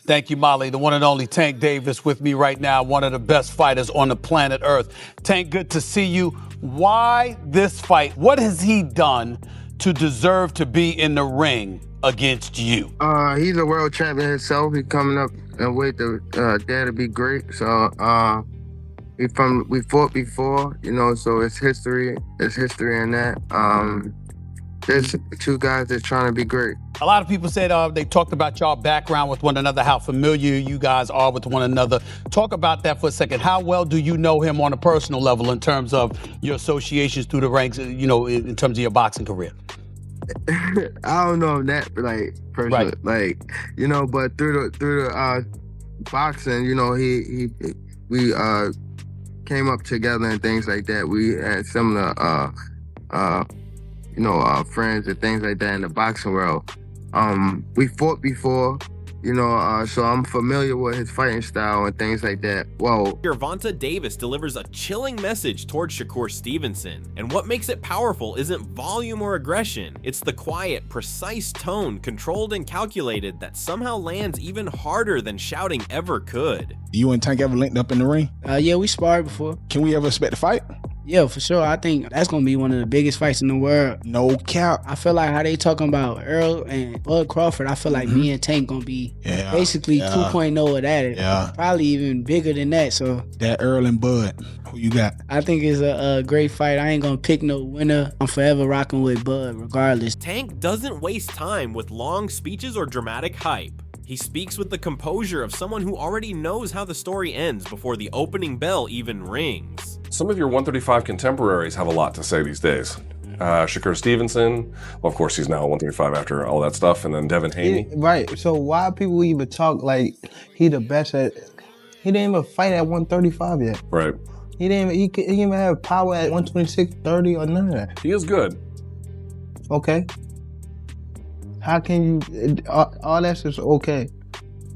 Thank you, Molly. The one and only Tank Davis with me right now, one of the best fighters on the planet Earth. Tank, good to see you. Why this fight? What has he done to deserve to be in the ring against you? He's a world champion himself. He's coming up and wait to dare to be great. So we fought before, you know, so it's history. It's history in that. There's two guys that's trying to be great. A lot of people said they talked about y'all background with one another, how familiar you guys are with one another. Talk about that for a second. How well do you know him on a personal level in terms of your associations through the ranks, you know, in terms of your boxing career? I don't know that, like, personally, Right. like, you know, but through the boxing, you know, we came up together and things like that. We had similar you know, friends and things like that in the boxing world. We fought before, you know, so I'm familiar with his fighting style and things like that. Whoa. Gervonta Davis delivers a chilling message towards Shakur Stevenson. And what makes it powerful isn't volume or aggression. It's the quiet, precise tone, controlled and calculated, that somehow lands even harder than shouting ever could. You and Tank ever linked up in the ring? Yeah, we sparred before. Can we ever expect a fight? Yeah, for sure. I think that's gonna be one of the biggest fights in the world. No cap. I feel like how they talking about Earl and Bud Crawford, I feel like me and Tank gonna be basically 2.0 of that. Yeah. Probably even bigger than that. So That Earl and Bud, who you got? I think it's a great fight. I ain't gonna pick no winner. I'm forever rocking with Bud regardless. Tank doesn't waste time with long speeches or dramatic hype. He speaks with the composure of someone who already knows how the story ends before the opening bell even rings. Some of your 135 contemporaries have a lot to say these days. Shakur Stevenson, well, of course, he's now 135 after all that stuff, and then Devin Haney. Right, so why people even talk like he the best at, he didn't even fight at 135 yet. Right. He didn't even have power at 126, 30 or none of that. He is good. Okay. How can you, all that's just okay.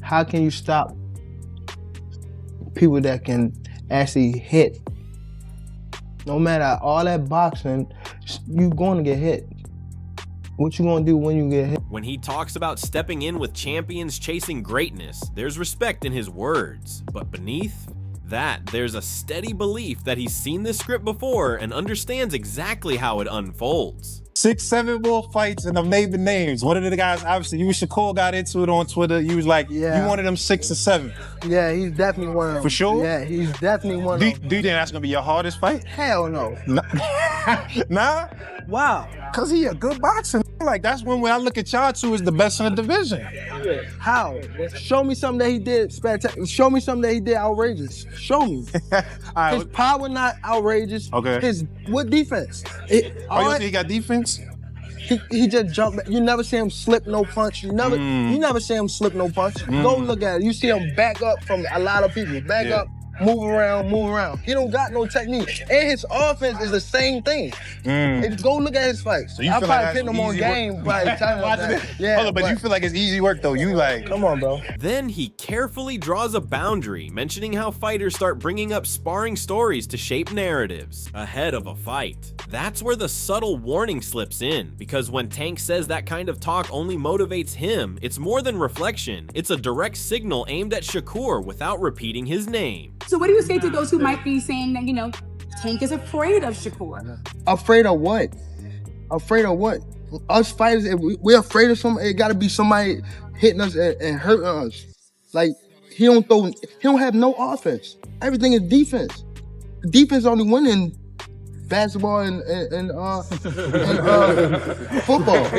How can you stop people that can actually hit? No matter all that boxing, you going to get hit. What you gonna do when you get hit? When he talks about stepping in with champions chasing greatness, there's respect in his words. But beneath that, there's a steady belief that he's seen this script before and understands exactly how it unfolds. 6, 7 more fights and I'm naming names. One of the guys, obviously, you and Shakur got into it on Twitter. You was like, you wanted them 6 or 7. Yeah, he's definitely one of them. For sure? Yeah, he's definitely one of them. Do you think that's gonna be your hardest fight? Hell no. Nah? Wow. Cause he a good boxer. Like, that's when I look at y'all two as the best in the division. How? Show me something that he did spectacular. Show me something that he did outrageous. Show me. His power not outrageous. Okay. What defense? You think he got defense? He just jumped. You never see him slip no punch. You never see him slip no punch. Go look at it. You see him back up from a lot of people. Back up. Move around. He don't got no technique. And his offense is the same thing. Go look at his fights. So you I feel probably like put him on game by the time of that. Yeah, hold on, but you feel like it's easy work though. You like, come on, bro. Then he carefully draws a boundary, mentioning how fighters start bringing up sparring stories to shape narratives ahead of a fight. That's where the subtle warning slips in, because when Tank says that kind of talk only motivates him, it's more than reflection. It's a direct signal aimed at Shakur without repeating his name. So what do you say to those who might be saying that, you know, Tank is afraid of Shakur? Afraid of what? Afraid of what? Us fighters, if we're afraid of somebody, it gotta be somebody hitting us and hurting us. Like, he don't have no offense. Everything is defense. Defense only winning basketball and football.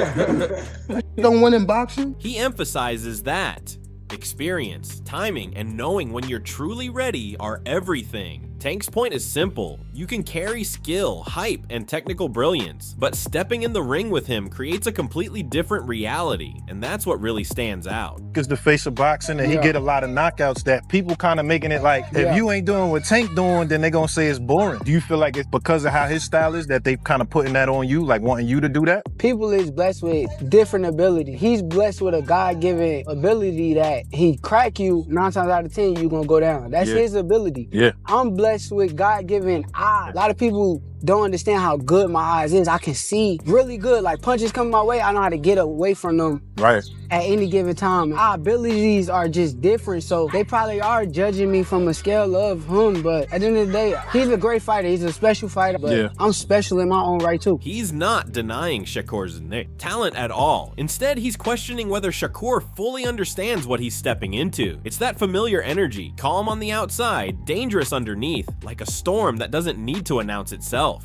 Don't win in boxing. He emphasizes that experience, timing, and knowing when you're truly ready are everything. Tank's point is simple. You can carry skill, hype, and technical brilliance, but stepping in the ring with him creates a completely different reality, and that's what really stands out. Because the face of boxing, and he get a lot of knockouts that people kind of making it like, if you ain't doing what Tank doing, then they gonna say it's boring. Do you feel like it's because of how his style is that they kind of putting that on you, like wanting you to do that? People is blessed with different ability. He's blessed with a God-given ability that he crack you 9 times out of 10, you gonna go down. That's his ability. Yeah. I'm blessed with God-given eye. A lot of people don't understand how good my eyes is. I can see really good. Like punches coming my way, I know how to get away from them Right. at any given time. Our abilities are just different, so they probably are judging me from a scale of him, but at the end of the day, he's a great fighter. He's a special fighter, but I'm special in my own right too. He's not denying Shakur's talent at all. Instead, he's questioning whether Shakur fully understands what he's stepping into. It's that familiar energy, calm on the outside, dangerous underneath, like a storm that doesn't need to announce itself.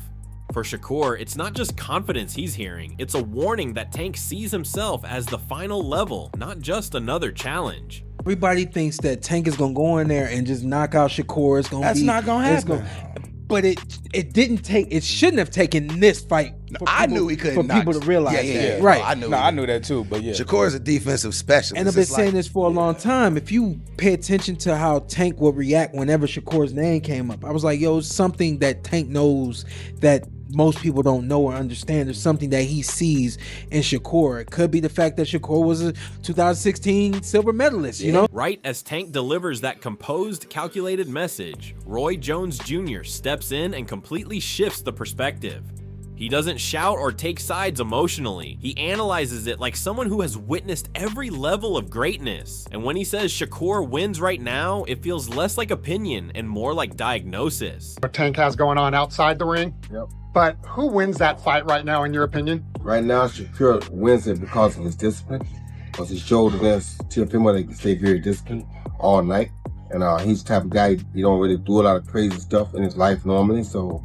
For Shakur, it's not just confidence he's hearing, it's a warning that Tank sees himself as the final level, not just another challenge. Everybody thinks that Tank is gonna go in there and just knock out Shakur. It's gonna That's not gonna happen. But it didn't take. It shouldn't have taken this fight. I knew he couldn't. For people to realize. Yeah. Right. I knew that too. But yeah, Shakur is a defensive specialist. And I've been saying this for a long time. If you pay attention to how Tank would react whenever Shakur's name came up, I was like, yo, it's something that Tank knows that most people don't know or understand. There's something that he sees in Shakur. It could be the fact that Shakur was a 2016 silver medalist, you know? Right as Tank delivers that composed, calculated message, Roy Jones Jr. steps in and completely shifts the perspective. He doesn't shout or take sides emotionally. He analyzes it like someone who has witnessed every level of greatness. And when he says Shakur wins right now, it feels less like opinion and more like diagnosis. What Tank has going on outside the ring. Yep. But who wins that fight right now, in your opinion? Right now, Shakur wins it because of his discipline. Because he showed against Teofimo that he can stay very disciplined all night. And he's the type of guy, he don't really do a lot of crazy stuff in his life normally. So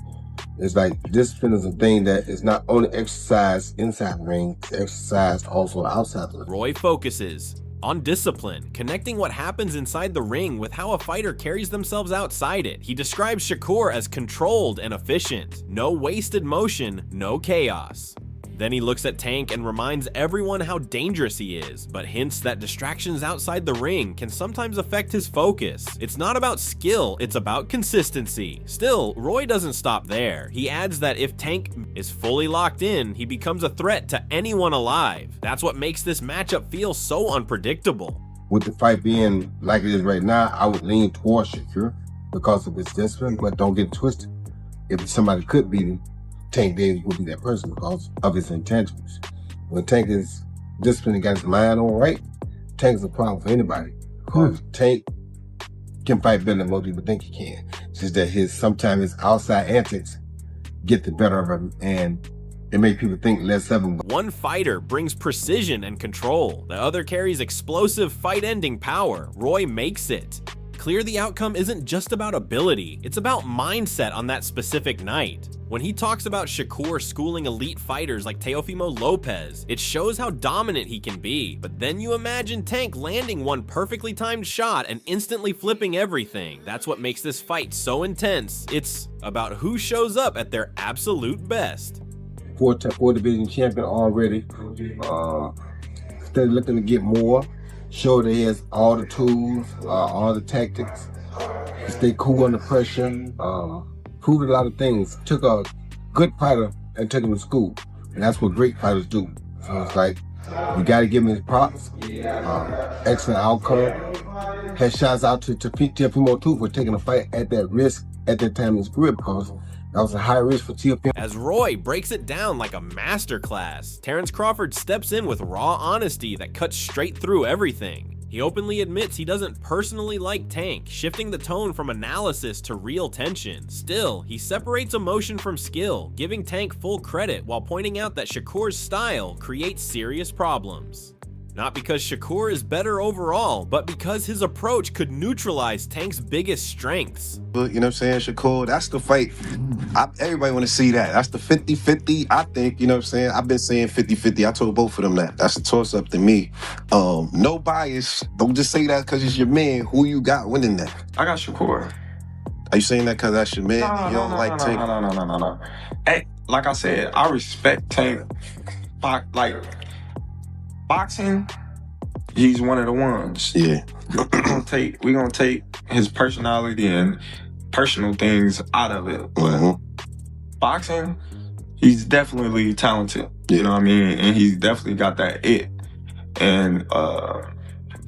it's like discipline is a thing that is not only exercised inside the ring, it's exercised also outside the ring. Roy focuses on discipline, connecting what happens inside the ring with how a fighter carries themselves outside it. He describes Shakur as controlled and efficient. No wasted motion, no chaos. Then he looks at Tank and reminds everyone how dangerous he is, but hints that distractions outside the ring can sometimes affect his focus. It's not about skill, it's about consistency. Still, Roy doesn't stop there. He adds that if Tank is fully locked in, he becomes a threat to anyone alive. That's what makes this matchup feel so unpredictable. With the fight being like it is right now, I would lean towards Shakur because of his discipline, but don't get it twisted. If somebody could beat him, Tank Davis would be that person because of his intentions. When Tank is disciplined and got his mind on right, Tank is a problem for anybody. Because Tank can fight better than most people think he can. It's just that sometimes his outside antics get the better of him and it makes people think less of him. One fighter brings precision and control. The other carries explosive fight-ending power. Roy makes it clear the outcome isn't just about ability, it's about mindset on that specific night. When he talks about Shakur schooling elite fighters like Teofimo Lopez, it shows how dominant he can be. But then you imagine Tank landing one perfectly timed shot and instantly flipping everything. That's what makes this fight so intense. It's about who shows up at their absolute best. Four division champion already. Still looking to get more. Show that he has all the tools, all the tactics. Stay cool under pressure. Proved a lot of things. Took a good fighter and took him to school. And that's what great fighters do. So it's like, you got to give him his props. Excellent outcome. Had shouts out to Teofimo too for taking a fight at that risk at that time in his career because that was a high risk for Teofimo. As Roy breaks it down like a masterclass, Terence Crawford steps in with raw honesty that cuts straight through everything. He openly admits he doesn't personally like Tank, shifting the tone from analysis to real tension. Still, he separates emotion from skill, giving Tank full credit while pointing out that Shakur's style creates serious problems. Not because Shakur is better overall, but because his approach could neutralize Tank's biggest strengths. You know what I'm saying, Shakur, that's the fight. Everybody want to see that. That's the 50-50, I think, you know what I'm saying? I've been saying 50-50. I told both of them that. That's a toss-up to me. No bias. Don't just say that because it's your man. Who you got winning that? I got Shakur. Are you saying that because that's your man? No, you don't like Tank? No. Hey, like I said, I respect Tank. Boxing, he's one of the ones. Yeah. We're gonna take his personality and personal things out of it. But boxing, he's definitely talented. You know what I mean? And he's definitely got that it. And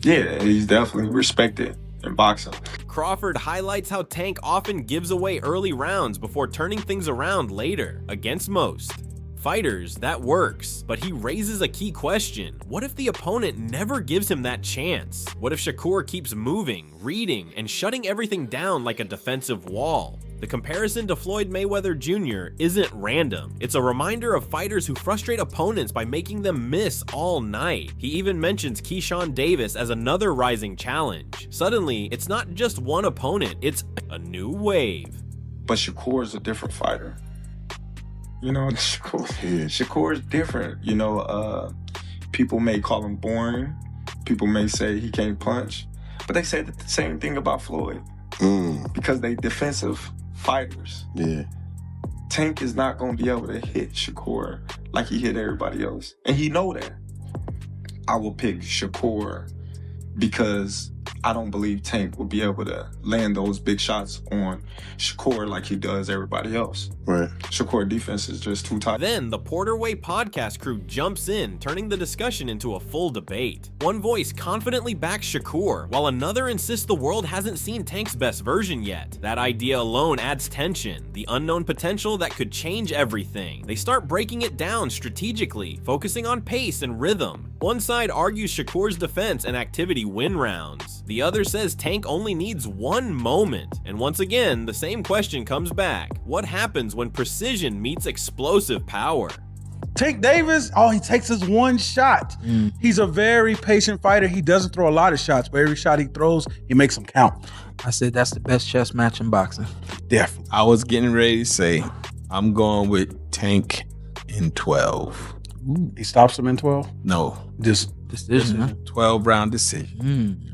yeah, he's definitely respected in boxing. Crawford highlights how Tank often gives away early rounds before turning things around later, against most fighters. That works, but he raises a key question. What if the opponent never gives him that chance? What if Shakur keeps moving, reading, and shutting everything down like a defensive wall? The comparison to Floyd Mayweather Jr. isn't random. It's a reminder of fighters who frustrate opponents by making them miss all night. He even mentions Keyshawn Davis as another rising challenge. Suddenly, it's not just one opponent, it's a new wave. But Shakur is a different fighter. You know, Shakur is different. You know, people may call him boring. People may say he can't punch. But they say the same thing about Floyd. Because they defensive fighters. Yeah. Tank is not going to be able to hit Shakur like he hit everybody else. And he know that. I will pick Shakur because I don't believe Tank will be able to land those big shots on Shakur like he does everybody else. Right. Shakur defense is just too tight. Then the Porter Way podcast crew jumps in, turning the discussion into a full debate. One voice confidently backs Shakur, while another insists the world hasn't seen Tank's best version yet. That idea alone adds tension, the unknown potential that could change everything. They start breaking it down strategically, focusing on pace and rhythm. One side argues Shakur's defense and activity win rounds. The other says Tank only needs one moment. And once again, the same question comes back. What happens when precision meets explosive power? Tank Davis, all he takes is one shot. He's a very patient fighter. He doesn't throw a lot of shots, but every shot he throws, he makes them count. I said that's the best chess match in boxing. Definitely. I was getting ready to say, I'm going with Tank in 12. He stops him in 12? No. Just decision. 12 round decision.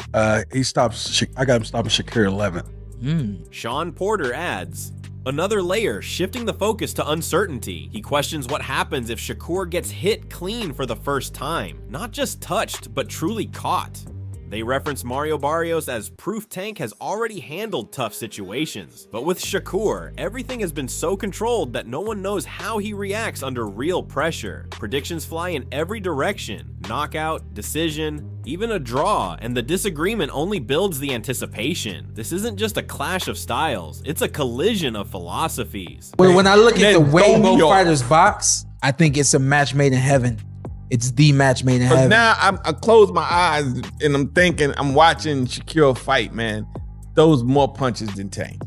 He stops, I got him stopping Shakur 11. Sean Porter adds, another layer, shifting the focus to uncertainty. He questions what happens if Shakur gets hit clean for the first time. Not just touched, but truly caught. They reference Mario Barrios as proof Tank has already handled tough situations. But with Shakur, everything has been so controlled that no one knows how he reacts under real pressure. Predictions fly in every direction. Knockout, decision, even a draw, and the disagreement only builds the anticipation. This isn't just a clash of styles, it's a collision of philosophies. When I look at the way both fighters box, I think it's a match made in heaven. It's the match made in heaven. Now I close my eyes and I'm thinking, I'm watching Shakur fight, man. Those more punches than Tank.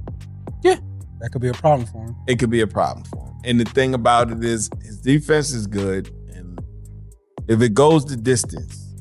Yeah. That could be a problem for him. It could be a problem for him. And the thing about it is, his defense is good. And if it goes the distance,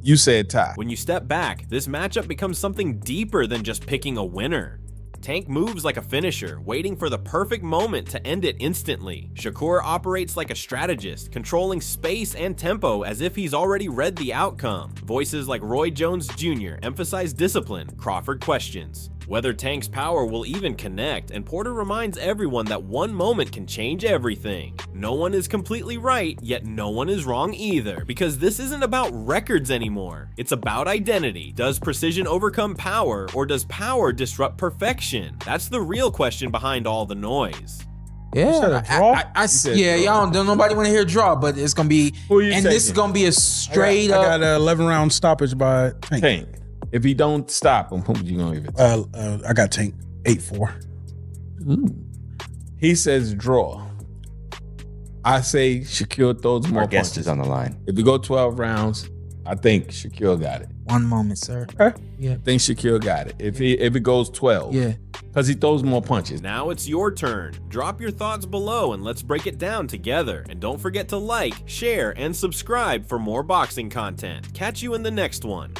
you said tie. When you step back, this matchup becomes something deeper than just picking a winner. Tank moves like a finisher, waiting for the perfect moment to end it instantly. Shakur operates like a strategist, controlling space and tempo as if he's already read the outcome. Voices like Roy Jones Jr. emphasize discipline. Crawford questions whether Tank's power will even connect, and Porter reminds everyone that one moment can change everything. No one is completely right, yet no one is wrong either, because this isn't about records anymore. It's about identity. Does precision overcome power, or does power disrupt perfection? That's the real question behind all the noise. Yeah, y'all don't nobody want to hear draw, but it's gonna be, and this is gonna be a straight up. I got an 11-round stoppage by Tank. If he don't stop him, who would you gonna give it to? I got Tank 8-4. He says draw. I say Shakur throws more punches. Guest is on the line. If we go 12 rounds, I think Shakur got it. One moment, sir. Okay. Yeah. I think Shakur got it. If it goes 12. Yeah. Because he throws more punches. Now it's your turn. Drop your thoughts below and let's break it down together. And don't forget to like, share, and subscribe for more boxing content. Catch you in the next one.